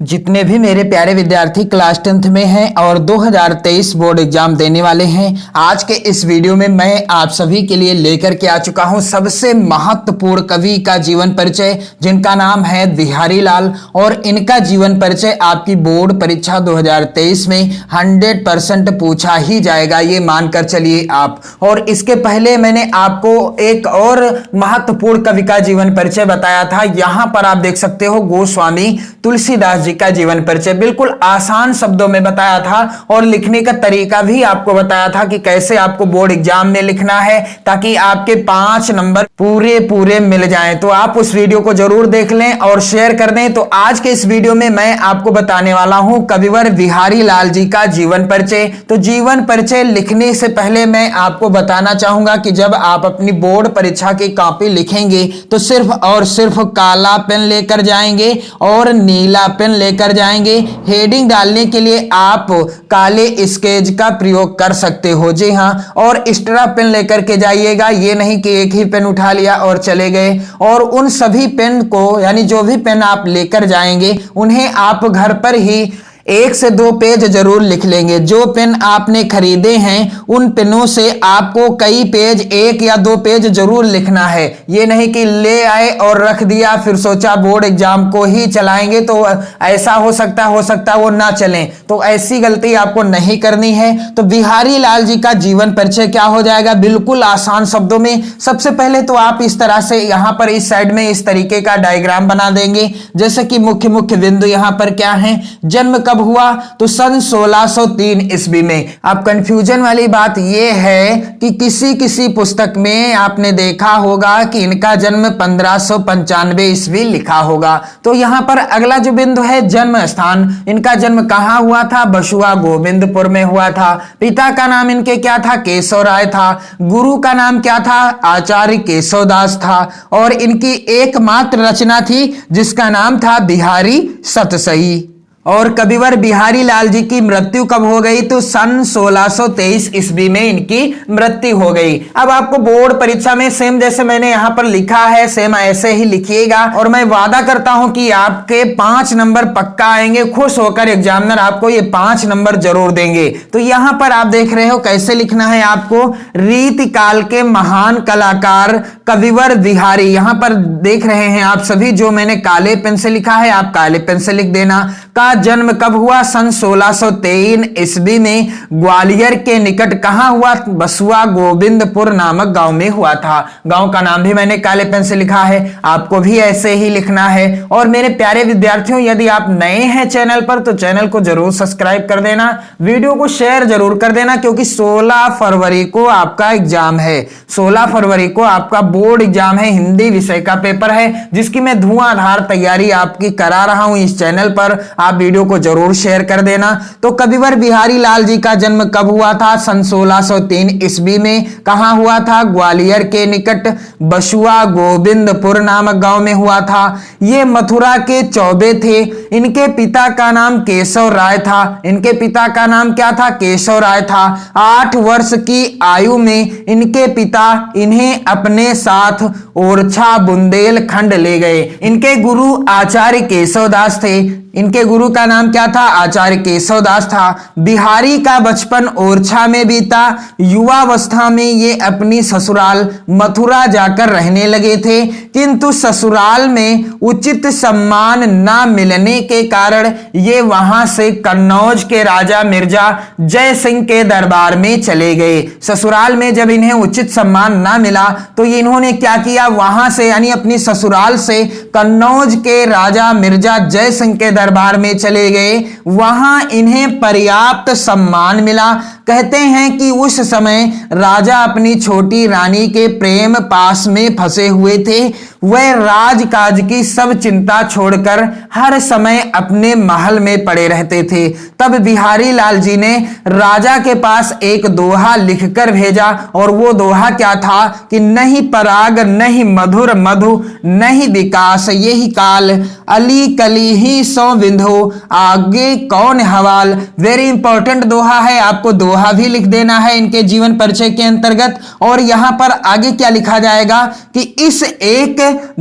जितने भी मेरे प्यारे विद्यार्थी क्लास 10th में हैं और 2023 बोर्ड एग्जाम देने वाले हैं, आज के इस वीडियो में मैं आप सभी के लिए लेकर के आ चुका हूं सबसे महत्वपूर्ण कवि का जीवन परिचय, जिनका नाम है बिहारी लाल। और इनका जीवन परिचय आपकी बोर्ड परीक्षा 2023 में 100% पूछा ही जाएगा, ये मानकर चलिए आप। और इसके पहले मैंने आपको एक और महत्वपूर्ण कवि का जीवन परिचय बताया था। यहां पर आप देख सकते हो गोस्वामी तुलसीदास जी का जीवन परिचय बिल्कुल आसान शब्दों में बताया था और लिखने का तरीका भी आपको बताया था कि कैसे आपको बोर्ड एग्जाम में लिखना है ताकि आपके 5 नंबर पूरे मिल जाएं। तो आप उस वीडियो को जरूर देख लें और शेयर कर दें। तो आज के इस वीडियो में मैं आपको बताने वाला हूं कविवर बिहारी लाल जी का जीवन परिचय। तो जीवन परिचय लिखने से पहले मैं आपको बताना चाहूंगा कि जब आप अपनी बोर्ड परीक्षा की कॉपी लिखेंगे तो सिर्फ और सिर्फ काला पेन लेकर जाएंगे और नीला पेन लेकर जाएंगे। हेडिंग डालने के लिए आप काले स्केच का प्रयोग कर सकते हो, जी हाँ। और एक्स्ट्रा पेन लेकर के जाइएगा, ये नहीं कि एक ही पेन उठा लिया और चले गए। और उन सभी पेन को, यानी जो भी पेन आप लेकर जाएंगे उन्हें आप घर पर ही 1 से 2 पेज जरूर लिख लेंगे। जो पेन आपने खरीदे हैं उन पेनों से आपको कई पेज, 1 या 2 पेज जरूर लिखना है। ये नहीं कि ले आए और रख दिया फिर सोचा बोर्ड एग्जाम को ही चलाएंगे तो ऐसा हो सकता वो ना चलें। तो ऐसी गलती आपको नहीं करनी है। तो बिहारी लाल जी का जीवन परिचय क्या हो जाएगा बिल्कुल आसान शब्दों में। सबसे पहले तो आप इस तरह से यहां पर इस साइड में इस तरीके का डायग्राम बना देंगे, जैसे कि मुख्य बिंदु यहां पर क्या है, जन्म कब हुआ, तो सन 1603 ईस्वी में। अब कंफ्यूजन वाली बात यह है कि किसी पुस्तक में आपने देखा होगा कि इनका जन्म 1595 ईस्वी लिखा होगा। तो यहां पर अगला जो बिंदु है जन्म स्थान, इनका जन्म कहां हुआ था, बसुआ गोविंदपुर में हुआ था। पिता का नाम इनके क्या था, केशव राय था। गुरु का नाम क्या था, आचार्य केशवदास था। और इनकी एकमात्र रचना थी जिसका नाम था बिहारी सतसई। और कविवर बिहारी लाल जी की मृत्यु कब हो गई, तो सन 1623 ईस्वी में इनकी मृत्यु हो गई। अब आपको बोर्ड परीक्षा में सेम जैसे मैंने यहां पर लिखा है सेम ऐसे ही लिखिएगा और मैं वादा करता हूं कि आपके 5 नंबर पक्का आएंगे। खुश होकर एग्जामिनर आपको ये 5 नंबर जरूर देंगे। तो यहां पर आप देख रहे हो कैसे लिखना है आपको, रीतिकाल के महान कलाकार कविवर बिहारी, यहां पर देख रहे हैं आप सभी, जो मैंने काले पेन से लिखा है आप काले पेन से लिख देना। का जन्म कब हुआ, सन 1603 ईस्वी में ग्वालियर के निकट कहां हुआ, बसुआ गोविंदपुर नामक गांव में हुआ था। गांव का नाम भी मैंने काले पेन से लिखा है, आपको भी ऐसे ही लिखना है। और मेरे प्यारे विद्यार्थियों, यदि आप नए हैं चैनल पर तो चैनल को जरूर सब्सक्राइब कर देना, वीडियो को शेयर जरूर कर देना, क्योंकि 16 फरवरी को आपका एग्जाम है। 16 फरवरी को आपका बोर्ड एग्जाम है, हिंदी विषय का पेपर है, जिसकी मैं धुआंधार तैयारी आपकी करा रहा हूं इस चैनल पर। आप वीडियो को जरूर शेयर कर देना। तो कविवर बिहारी लाल जी का जन्म कब हुआ था, सन 1603 ईस्वी में। कहां हुआ था, ग्वालियर के निकट बसुआ गोविंदपुर नामक गांव में हुआ था। ये मथुरा के चौबे थे। इनके पिता का नाम केशव राय था। इनके पिता का नाम क्या था, केशव राय था। 8 वर्ष की आयु में इनके पिता इन्हें अपने साथ ओरछा बुंदेलखंड ले गए। इनके गुरु आचार्य केशवदास थे। इनके गुरु का नाम क्या था, आचार्य केशवदास था। बिहारी का बचपन ओरछा में बीता। युवावस्था में ये अपनी ससुराल मथुरा जाकर रहने लगे थे, किंतु ससुराल में उचित सम्मान न मिलने के कारण ये वहां से कन्नौज के राजा मिर्जा जय सिंह के दरबार में चले गए। ससुराल में जब इन्हें उचित सम्मान न मिला तो इन्होंने क्या किया, वहां से यानी अपनी ससुराल से कन्नौज के राजा मिर्जा जय सिंह के दरबार में चले गए। वहां इन्हें पर्याप्त सम्मान मिला। कहते हैं कि उस समय राजा अपनी छोटी रानी के प्रेम पास में फंसे हुए थे। वह राजकाज की सब चिंता छोड़कर हर समय अपने महल में पड़े रहते थे। तब बिहारी लाल जी ने राजा के पास एक दोहा लिखकर भेजा, और वो दोहा क्या था कि नहीं पराग नहीं मधुर मधु नहीं विकास यही काल, अली कली ही सौ विंधो आगे कौन हवाल। वेरी इंपॉर्टेंट दोहा है, आपको दोहा दोहा भी लिख देना है इनके जीवन परिचय के अंतर्गत। और यहां पर आगे क्या लिखा जाएगा कि इस एक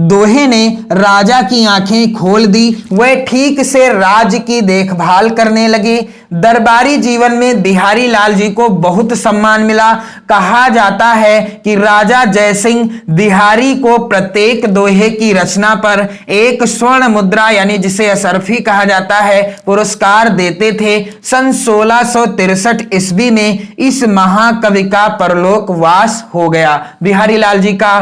दोहे ने राजा की आंखें खोल दी, वह ठीक से राज्य की देखभाल करने लगे। दरबारी जीवन में बिहारी लाल जी को बहुत सम्मान मिला। कहा जाता है कि राजा जयसिंह बिहारी को प्रत्येक दोहे की रचना पर एक स्वर्ण मुद्रा यानी जिसे असरफी कहा जाता है पुरस्कार देते थे। सन 1663 ईस्वी में इस महाकवि का परलोकवास हो गया। बिहारी लाल जी का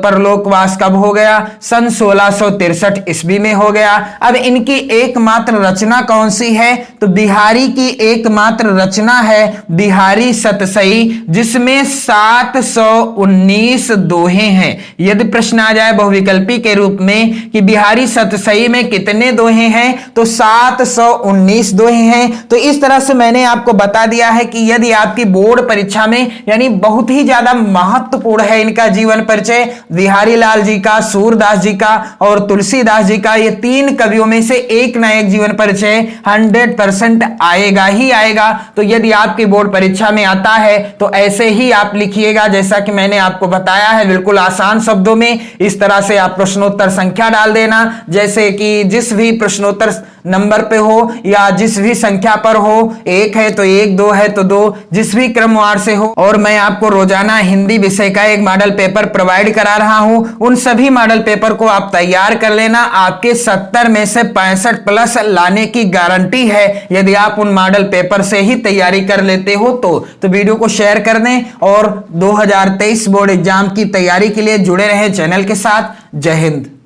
परलोकवास कब हो गया? सन 1663 ईस्वी में हो गया। अब इनकी एकमात्र रचना कौन सी है? तो बिहारी की एकमात्र रचना है बिहारी सतसई, जिसमें 719 दोहे हैं। यदि प्रश्न आ जाए बहुविकल्पी के रूप में कि बिहारी सतसई में कितने दोहे हैं, तो 719 दोहे हैं। तो इस तरह से मैंने आपको बता दिया है कि यदि आपकी बोर्ड परीक्षा में यानी बहुत ही ज्यादा महत्वपूर्ण है इनका जीवन परिचय, बिहारी लाल जी का, सूरदास जी का और तुलसीदास जी का, ये तीन कवियों में से एक ना एक जीवन परिचय 100% आएगा ही आएगा। तो यदि आपकी बोर्ड परीक्षा में आता है तो ऐसे ही आप लिखिएगा जैसा कि मैंने आपको बताया है, बिल्कुल आसान शब्दों में। इस तरह से आप प्रश्नोत्तर संख्या डाल देना, जैसे कि जिस भी प्रश्नोत्तर नंबर पे हो या जिस भी संख्या पर हो, 1 है तो 1, 2 है तो 2, जिस भी क्रमवार से हो। और मैं आपको रोजाना हिंदी विषय का एक मॉडल पेपर प्रोवाइड करा रहा हूं, उन सभी मॉडल पेपर को आप तैयार कर लेना। आपके 70 में से 65 प्लस लाने की गारंटी है यदि आप उन मॉडल पेपर से ही तैयारी कर लेते हो तो वीडियो को शेयर कर दें और 2023 बोर्ड एग्जाम की तैयारी के लिए जुड़े रहें चैनल के साथ। जय हिंद।